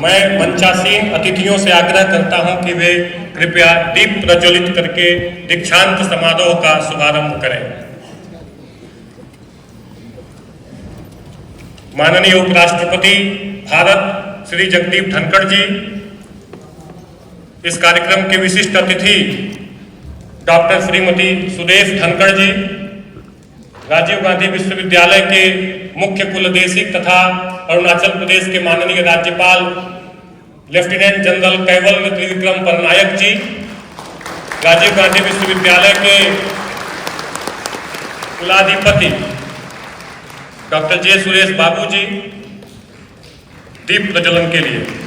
मैं मंचासीन अतिथियों से आग्रह करता हूं कि वे कृपया दीप प्रज्वलित करके दीक्षांत समारोह का शुभारंभ करें। माननीय उपराष्ट्रपति भारत श्री जगदीप धनखड़ जी, इस कार्यक्रम के विशिष्ट अतिथि डॉक्टर श्रीमती सुदेश धनखड़ जी, राजीव गांधी विश्वविद्यालय के मुख्य कुलदेशिक तथा अरुणाचल प्रदेश के माननीय राज्यपाल लेफ्टिनेंट जनरल कैवल त्रिविक्रम पटनायक जी, राजीव गांधी विश्वविद्यालय के कुलाधिपति डॉक्टर जे सुरेश बाबू जी, दीप प्रज्वलन के लिए।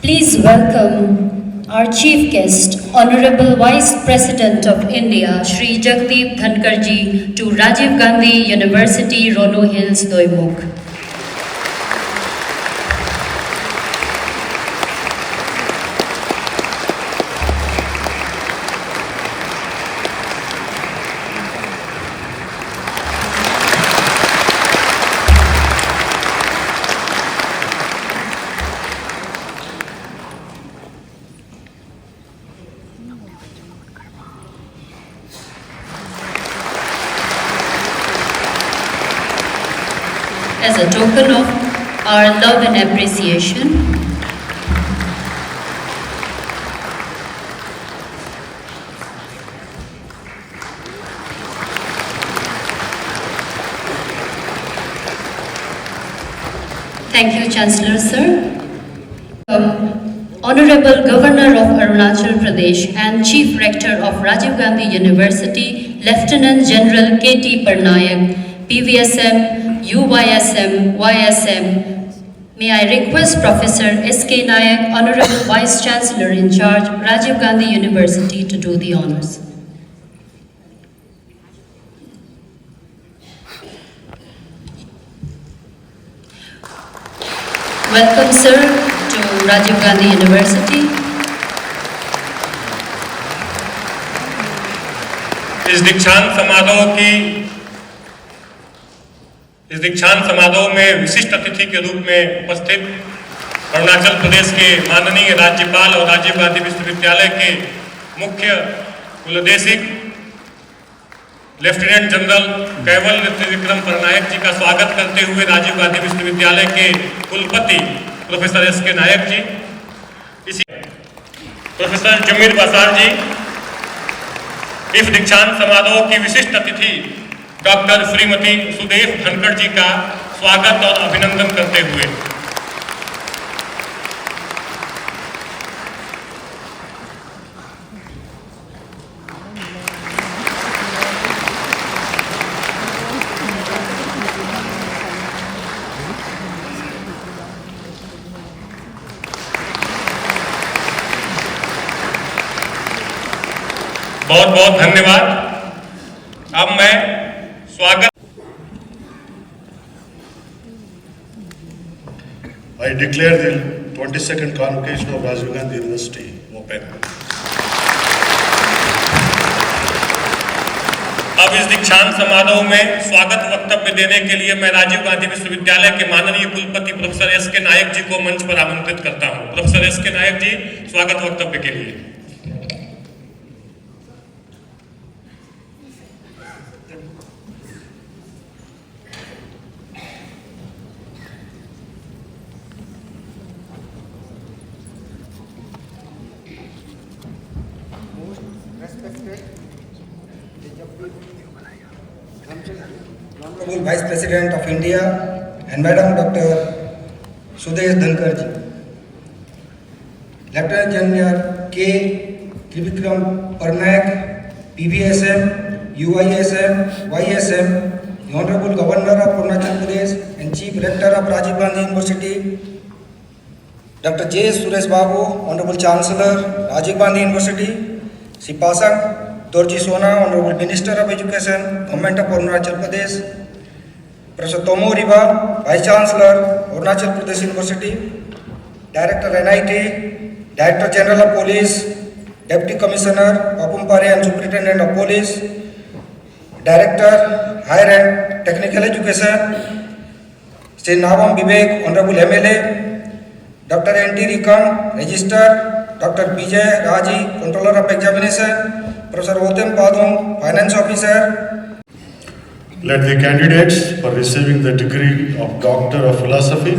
Please welcome our chief guest, Honorable Vice President of India, Shri Jagdeep Dhankar ji, to Rajiv Gandhi University, Rono Hills, Doimuk. As a token of our love and appreciation, thank you, Chancellor Sir. Honorable Governor of Arunachal Pradesh and Chief Rector of Rajiv Gandhi University, Lieutenant General K.T. Pटनायक, PVSM, UYSM, YSM, may I request Professor S.K. Nayak, Honorable Vice Chancellor in charge, Rajiv Gandhi University, to do the honors. Welcome, sir, to Rajiv Gandhi University. इस दीक्षांत समारोह में विशिष्ट अतिथि के रूप में उपस्थित अरुणाचल प्रदेश के माननीय राज्यपाल और राजीव गांधी विश्वविद्यालय के मुख्य कुलदेशिक लेफ्टिनेंट जनरल कैवल त्रिविक्रम पटनायक जी का स्वागत करते हुए राजीव गांधी विश्वविद्यालय के कुलपति प्रोफेसर एस.के. नायक जी, इसी प्रोफेसर जमीर बसार जी, इस दीक्षांत समारोह की विशिष्ट अतिथि डॉक्टर श्रीमती सुदेश धनखड़ जी का स्वागत और अभिनंदन करते हुए बहुत बहुत धन्यवाद। अब मैं स्वागत I declare the 22nd convocation of Rajiv Gandhi University open. अब इस दीक्षांत समारोह में स्वागत वक्तव्य देने के लिए मैं राजीव गांधी विश्वविद्यालय के माननीय कुलपति प्रोफेसर एस.के. नायक जी को मंच पर आमंत्रित करता हूं। Professor SK. नायक जी, स्वागत वक्तव्य के लिए। Honorable Vice President of India and Madam Dr. Sudesh Dhankar ji, Lieutenant General K. Trivikram Parnaik, PVSM, UISM, YSM, the Honorable Governor of Arunachal Pradesh and Chief Rector of Rajiv Gandhi University, Dr. J. Suresh Babu, Honorable Chancellor, Rajiv Gandhi University, Shri Pasang Dorji Sona, Honorable Minister of Education, Government of Arunachal Pradesh, Professor Tomo Riba, Vice Chancellor, Arunachal Pradesh University, Director NIT, Director General of Police, Deputy Commissioner, Papumpare and Superintendent of Police, Director, Higher and Technical Education, Sri Navam Vivek, Honorable MLA, Dr. N.T. Rikan, Registrar, Dr. Vijay Raji, Controller of Examination, Professor Otem Padung, Finance Officer. Let the candidates for receiving the degree of Doctor of Philosophy,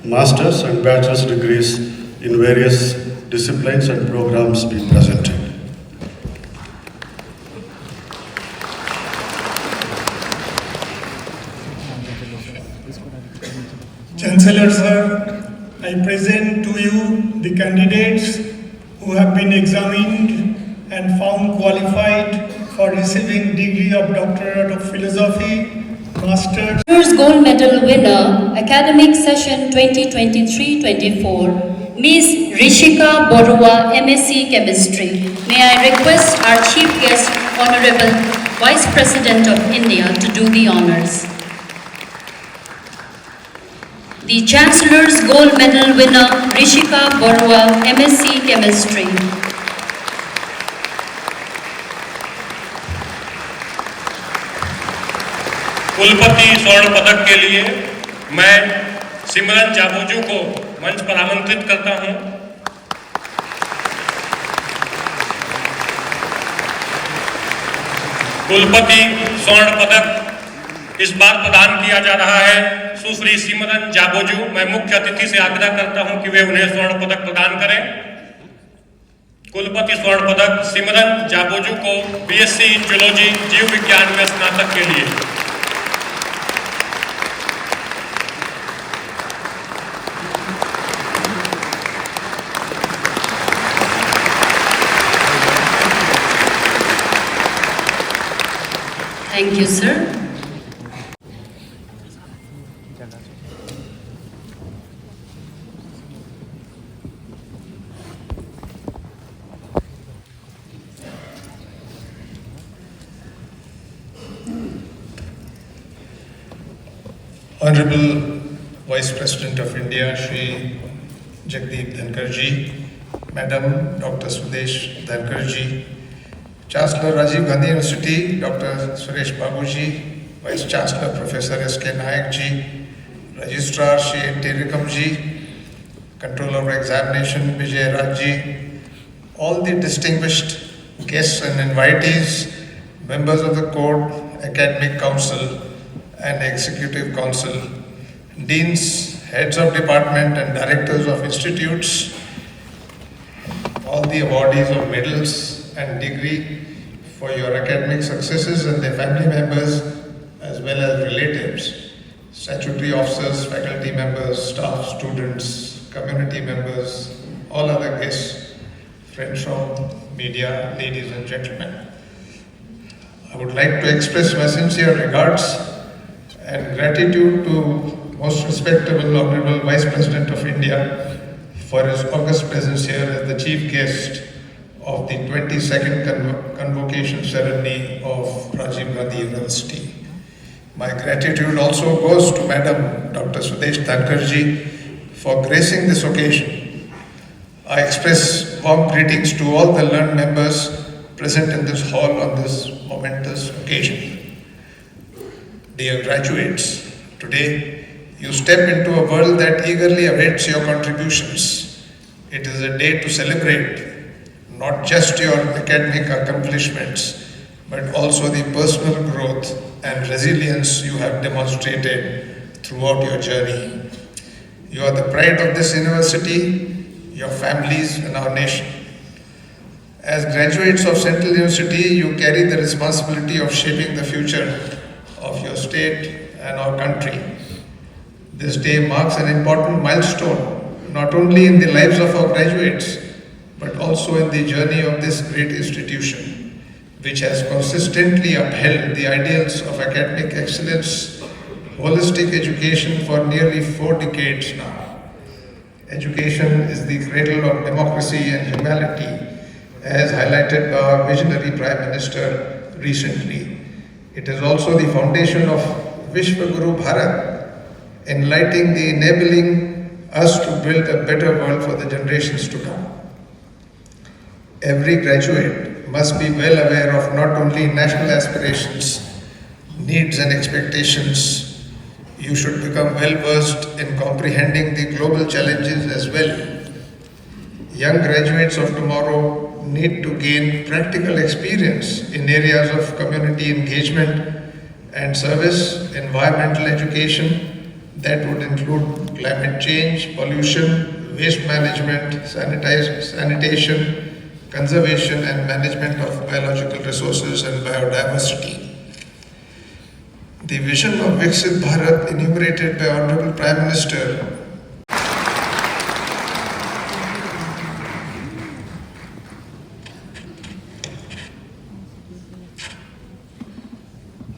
Master's and Bachelor's degrees in various disciplines and programs be presented. Chancellor Sir, I present to you the candidates who have been examined and found qualified for receiving degree of Doctorate of Philosophy, Master's. Gold Medal winner, Academic Session 2023-24, Ms. Rishika Borua, MSc Chemistry. May I request our Chief Guest, Honorable Vice President of India, to do the honors. The Chancellor's Gold Medal winner, Rishika Borua, MSc Chemistry. कुलपति स्वर्ण पदक के लिए मैं सिमरन जाबोजू को मंच पर आमंत्रित करता हूं। कुलपति स्वर्ण पदक इस बार प्रदान किया जा रहा है सुश्री सिमरन जाबोजू। मैं मुख्य अतिथि से आग्रह करता हूं कि वे उन्हें स्वर्ण पदक प्रदान करें। कुलपति स्वर्ण पदक सिमरन जाबोजू को बीएससी जूलॉजी जीव विज्ञान में स्नातक के लिए। Thank you, sir. Honorable Vice President of India, Shri Jagdeep Dhankar Ji, Madam Dr. Sudesh Dhankar Ji, Chancellor Rajiv Gandhi University, Dr. Suresh Babu Ji, Vice Chancellor Professor S.K. Nayak Ji, Registrar Shri N.T. Rikam Ji, Controller of Examination Vijay Raj Ji, all the distinguished guests and invitees, members of the Code, Academic Council and Executive Council, deans, heads of department and directors of institutes, all the awardees of medals and degree for your academic successes and their family members as well as relatives, statutory officers, faculty members, staff, students, community members, all other guests, friends from media, ladies and gentlemen. I would like to express my sincere regards and gratitude to most respectable Honorable Vice President of India for his august presence here as the chief guest of the 22nd convocation ceremony of Rajiv Gandhi University. My gratitude also goes to Madam Dr. Sudesh Dhankar Ji for gracing this occasion. I express warm greetings to all the learned members present in this hall on this momentous occasion. Dear graduates, today you step into a world that eagerly awaits your contributions. It is a day to celebrate not just your academic accomplishments, but also the personal growth and resilience you have demonstrated throughout your journey. You are the pride of this university, your families and our nation. As graduates of Central University, you carry the responsibility of shaping the future of your state and our country. This day marks an important milestone, not only in the lives of our graduates, but also in the journey of this great institution, which has consistently upheld the ideals of academic excellence, holistic education for nearly 4 decades now. Education is the cradle of democracy and humanity, as highlighted by our visionary Prime Minister recently. It is also the foundation of Vishwaguru Bharat, enabling us to build a better world for the generations to come. Every graduate must be well aware of not only national aspirations, needs and expectations. You should become well versed in comprehending the global challenges as well. Young graduates of tomorrow need to gain practical experience in areas of community engagement and service, environmental education that would include climate change, pollution, waste management, sanitation, conservation and management of biological resources and biodiversity. The vision of Viksit Bharat enumerated by Honorable Prime Minister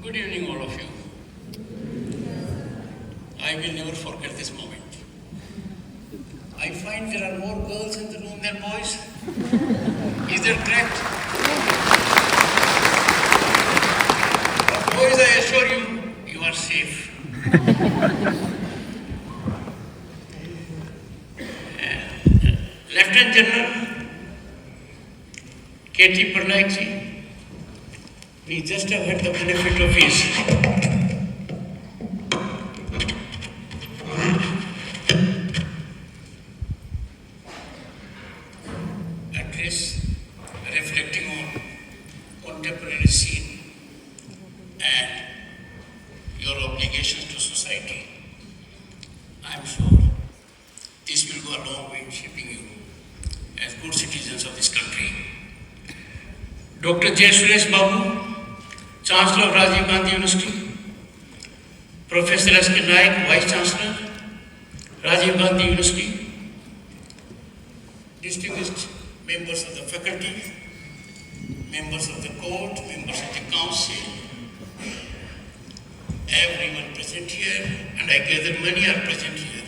Good evening, all of you. I will never forget this moment. I find there are more girls in the room than boys. Is that correct? But boys, I assure you, you are safe. Lieutenant General K.T. Parnaik ji, we just have had the benefit of his address reflecting on contemporary scene and your obligations to society. I am sure this will go a long way in shaping you as good citizens of this country. Dr. J. Suresh Babu, Chancellor of Rajiv Gandhi University, Professor S.K. Naik, Vice Chancellor, Rajiv Gandhi University, distinguished members of the faculty, members of the court, members of the council, everyone present here, and I gather many are present here,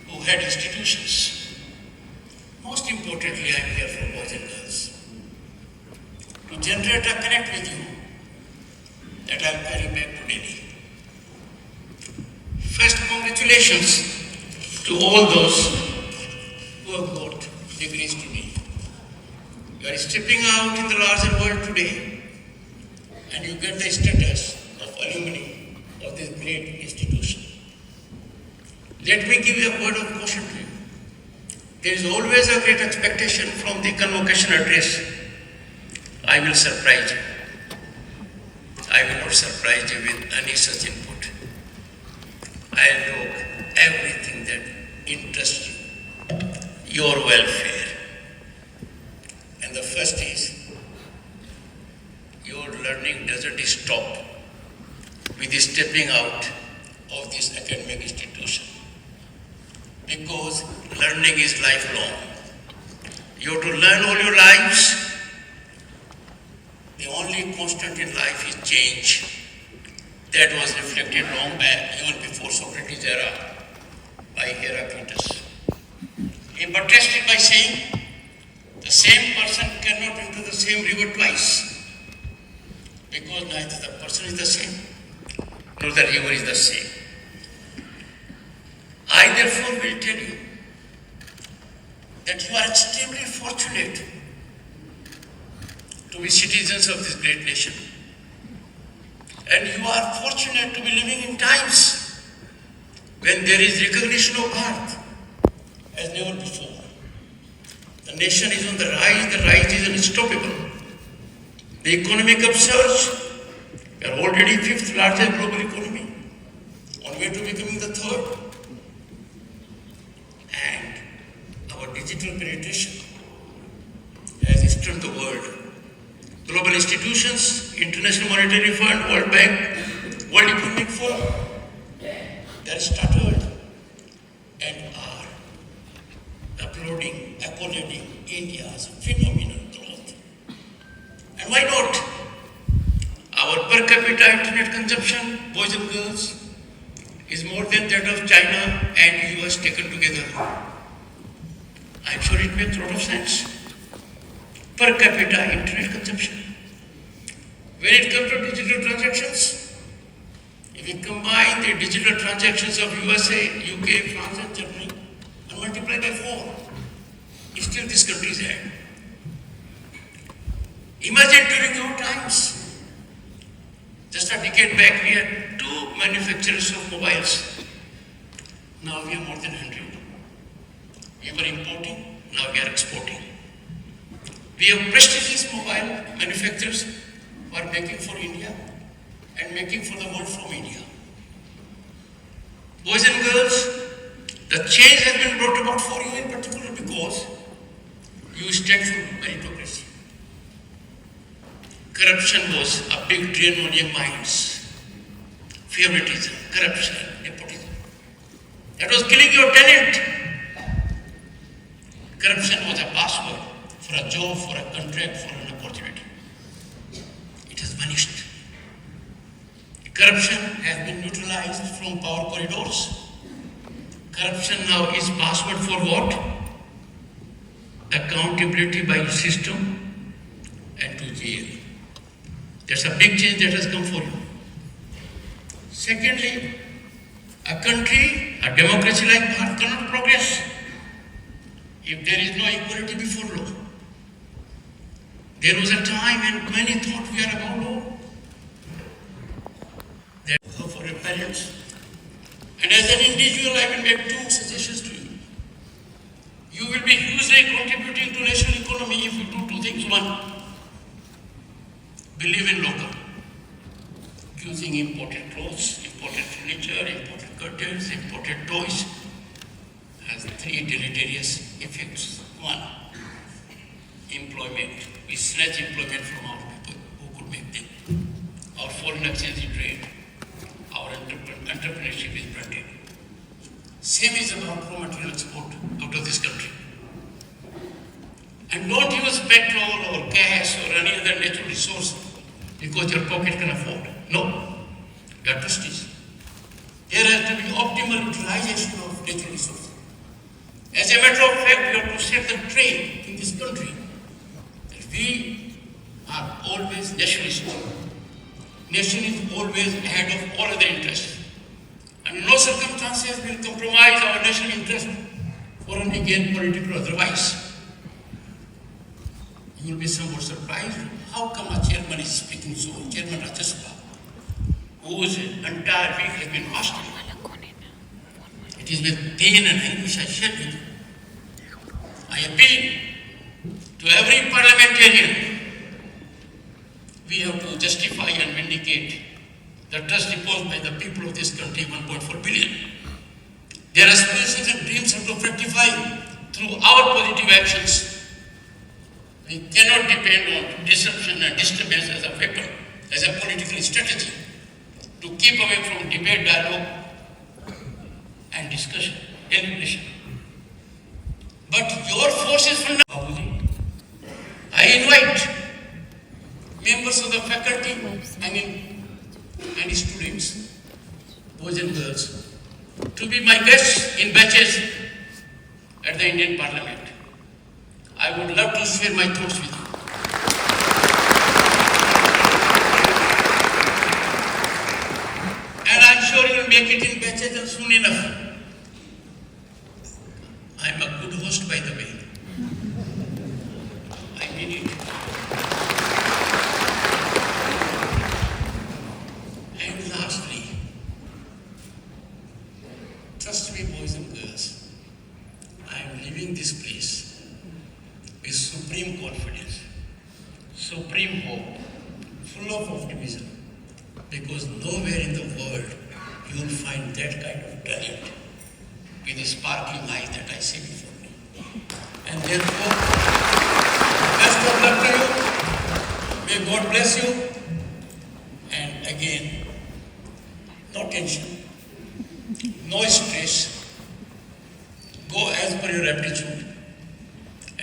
who had institutions. Most importantly, I am here for boys and girls, to generate a connect with you that I'll carry back to Delhi. First, congratulations to all those who have got degrees today. You are stepping out in the larger world today and you get the status of alumni of this great institution. Let me give you a word of caution to you. There is always a great expectation from the convocation address. I will surprise you. I will not surprise you with any such input. I will talk everything that interests you, your welfare. And the first is, your learning doesn't stop with stepping out of this academic institution. Because learning is lifelong. You have to learn all your lives. The only constant in life is change. That was reflected long back, even before Socrates' era, by Heraclitus. He buttressed it by saying, the same person cannot enter the same river twice, because neither the person is the same, nor the river is the same. I therefore will tell you that you are extremely fortunate to be citizens of this great nation. And you are fortunate to be living in times when there is recognition of Bharat as never before. The nation is on the rise is unstoppable. The economic upsurge, we are already 5th largest global economy, on way to becoming the 3rd. And our digital penetration has stunned the world. Global institutions, International Monetary Fund, World Bank, World Economic Forum, they are started and are applauding, accolading India's phenomenal growth. And why not? Our per capita internet consumption, boys and girls, is more than that of China and US taken together. I'm sure it makes a lot of sense. Per capita internet consumption. When it comes to digital transactions, if we combine the digital transactions of USA, UK, France and Germany and multiply by 4, still this country is ahead. Imagine during your times, just a decade back, we had 2 manufacturers of mobiles. Now we have more than 100. We were importing, now we are exporting. We have prestigious mobile manufacturers who are making for India and making for the world from India. Boys and girls, the change has been brought about for you in particular because you stand for meritocracy. Corruption was a big drain on your minds. Favoritism, corruption, nepotism. That was killing your talent. Corruption was a password for a job, for a contract, for an opportunity. It has vanished. Corruption has been neutralized from power corridors. Corruption now is password for what? Accountability by the system and to jail. That's a big change that has come for you. Secondly, a country, a democracy like Bharat cannot progress if there is no equality before law. There was a time when many thought we are above law. Therefore, for your parents. And as an individual, I will make 2 suggestions to you. You will be hugely contributing to national economy if you do 2 things. 1, believe in local. Using imported clothes, imported furniture, imported curtains, imported toys has 3 deleterious effects. 1, employment. We snatch employment from our people who could make them. Our foreign exchange trade, our entrepreneurship is blunted. Same is about raw material export out of this country. And don't use petrol or gas or any other natural resource because your pocket can afford. No, you are trustees. There has to be optimal utilization of natural resources. As a matter of fact, we have to set the trend in this country that we are always nationalist. Nation is always ahead of all other interests. And in no circumstances will compromise our national interest for any gain, political or otherwise. You will be somewhat surprised. How come a chairman is speaking so? Chairman Rajya Sabha, whose entire week has been wasted. It is with pain and anguish I share with you. I appeal to every parliamentarian. We have to justify and vindicate the trust reposed by the people of this country, 1.4 billion. Their aspirations and dreams have to fructify through our positive actions. We cannot depend on disruption and disturbance as a weapon, as a political strategy, to keep away from debate, dialogue, and discussion, deliberation. But your forces from Babuji, I invite members of the faculty and students, boys and girls, to be my guests in batches at the Indian Parliament. I would love to share my thoughts with you. And I'm sure you will make it in batches soon enough. I'm a good host, by the way. I mean it. And lastly, trust me, boys and girls, I am leaving this place with supreme confidence, supreme hope, full of optimism, because nowhere in the world you will find that kind of talent with the sparkling eyes that I see before me. And therefore, best of luck to you. May God bless you. And again, no tension, no stress. Go as per your aptitude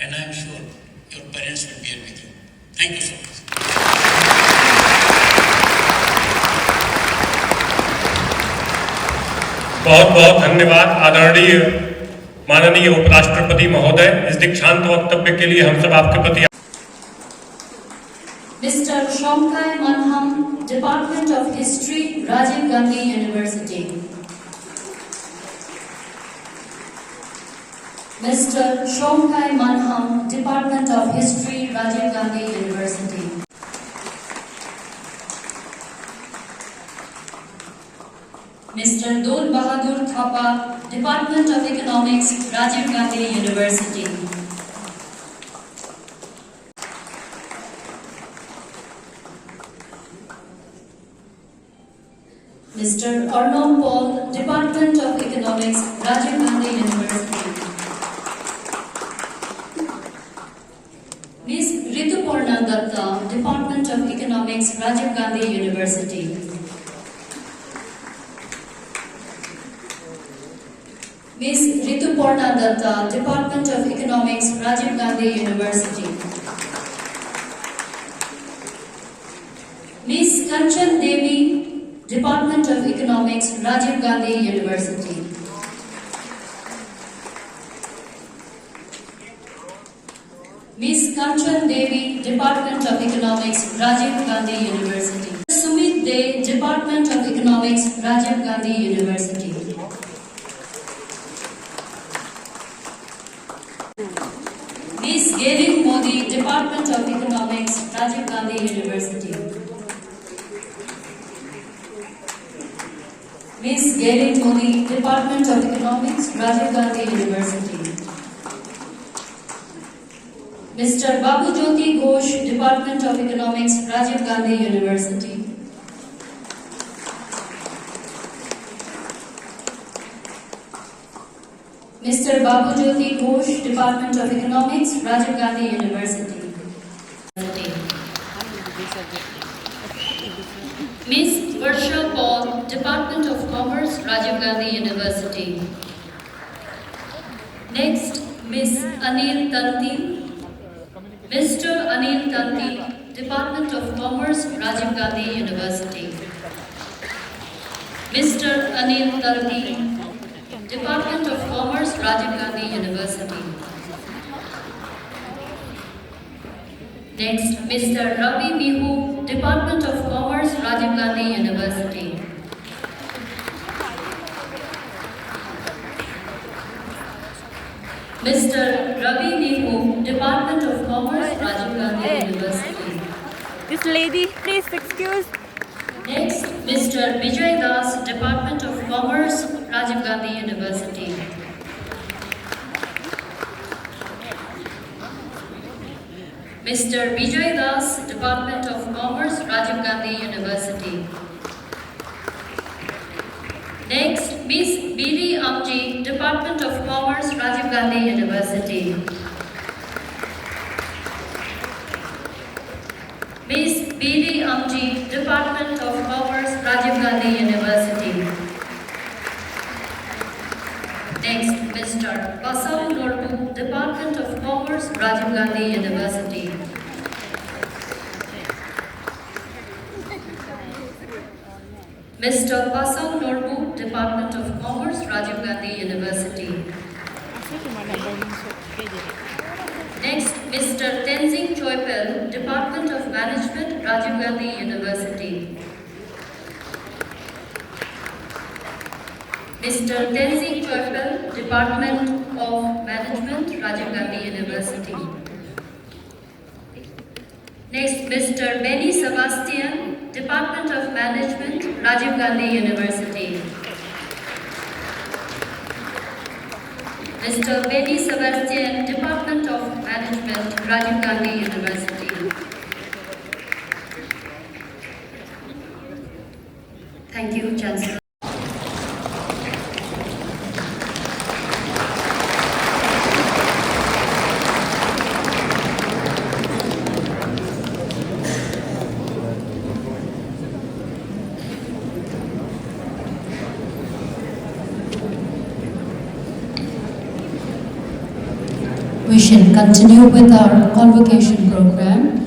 and I am sure your parents will be here with you. Thank you so much. बहुत बहुत धन्यवाद आदरणीय माननीय उपराष्ट्रपति महोदय। इस दीक्षांत वक्तव्य के लिए हम सब आपके प्रति Mr. Shomkai Manham, Department of History, Rajiv Gandhi University. Mr. Shomkai Manham, Department of History, Rajiv Gandhi University. Mr. Dol Bahadur Thapa, Department of Economics, Rajiv Gandhi University. Mr. Arnav Paul, Department of Economics, Rajiv Gandhi University. Ms. Rituparna Datta, Department of Economics, Rajiv Gandhi University. Ms. Rituparna Datta, Department of Economics, Rajiv Gandhi University. Ms. Kanchan Devi, Department of Economics, Rajiv Gandhi University. Ms. Kanchan Devi, Department of Economics, Rajiv Gandhi University. Sumit De, Department of Economics, Rajiv Gandhi University. Ms. Gavin Modi, Department of Economics, Rajiv Gandhi University. Ms. Gavin Modi, Department of Economics, Rajiv Gandhi University. Mr. Babu Jyoti Ghosh, Department of Economics, Rajiv Gandhi University. Mr. Babu Jyoti Ghosh, Department of Economics, Rajiv Gandhi University. Ms. Varsha Paul, Department of Commerce, Rajiv Gandhi University. Next, Ms. Anil Tanti. Mr. Anil Tanti, Department of Commerce, Rajiv Gandhi University. Mr. Anil Tanti, Department of Commerce, Rajiv Gandhi University. Next, Mr. Ravi Mihu, Department of Commerce, Rajiv Gandhi University. Mr. Ravi Mihu, Department of Commerce, Rajiv Gandhi University. This lady, please excuse. Next, Mr. Vijay Das, Department of Commerce, Rajiv Gandhi University. Mr. Vijay Das, Department of Commerce, Rajiv Gandhi University. Next, Ms. B.D. Amji, Department of Commerce, Rajiv Gandhi University. Ms. B.D. Amji, Department of Commerce, Rajiv Gandhi University. Next, Mr. Basau Norbu, Department of Commerce, Rajiv Gandhi University. Mr. Basau Norbu, Department of Commerce, Rajiv Gandhi University. Next, Mr. Tenzing Choipel, Department of Management, Rajiv Gandhi University. Mr. Tenzing Choipel, Department of Management, Rajiv Gandhi University. Next, Mr. Benny Sebastian, Department of Management, Rajiv Gandhi University. Mr. Benny Sebastian, Department of Management, Rajiv Gandhi University. Thank you, Chancellor. We shall continue with our convocation program.